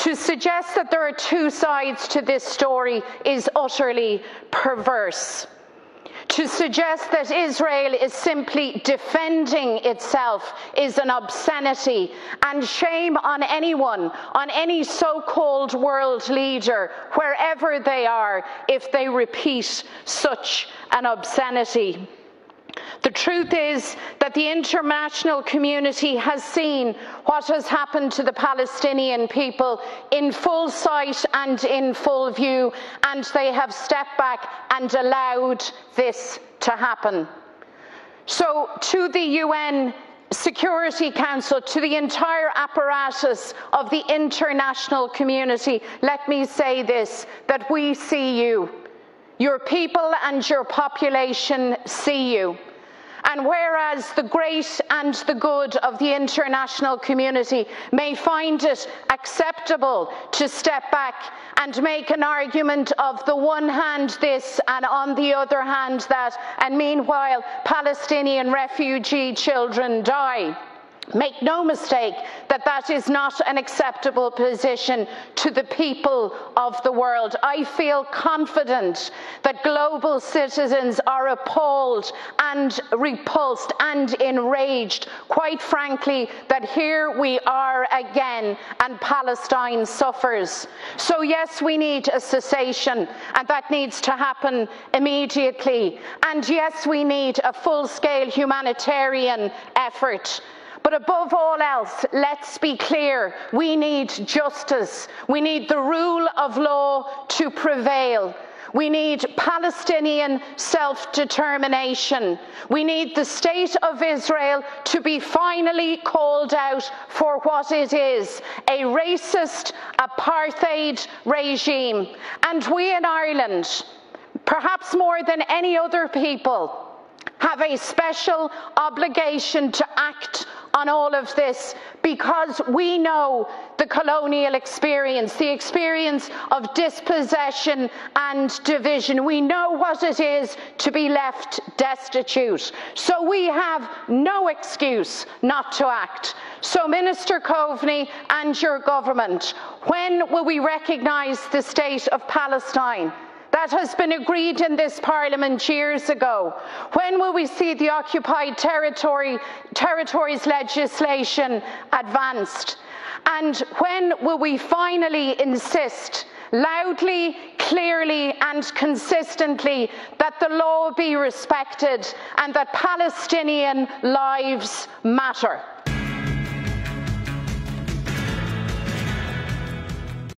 To suggest that there are two sides to this story is utterly perverse. To suggest that Israel is simply defending itself is an obscenity, and shame on anyone, on any so-called world leader, wherever they are, if they repeat such an obscenity. The truth is that the international community has seen what has happened to the Palestinian people in full sight and in full view, and they have stepped back and allowed this to happen. So to the UN Security Council, to the entire apparatus of the international community, let me say this, that we see you. Your people and your population see you. And whereas the great and the good of the international community may find it acceptable to step back and make an argument of the one hand this and on the other hand that, and meanwhile Palestinian refugee children die, make no mistake that that is not an acceptable position to the people of the world. I feel confident that global citizens are appalled and repulsed and enraged, quite frankly, that here we are again and Palestine suffers. So yes, we need a cessation, and that needs to happen immediately. And yes, we need a full-scale humanitarian effort. But above all else, let's be clear, we need justice. We need the rule of law to prevail. We need Palestinian self-determination. We need the state of Israel to be finally called out for what it is, a racist apartheid regime. And we in Ireland, perhaps more than any other people, have a special obligation to act on all of this, because we know the colonial experience, the experience of dispossession and division. We know what it is to be left destitute. So we have no excuse not to act. So Minister Coveney and your government, when will we recognise the state of Palestine? That has been agreed in this Parliament years ago. When will we see the occupied territories legislation advanced? And when will we finally insist loudly, clearly and consistently that the law be respected and that Palestinian lives matter?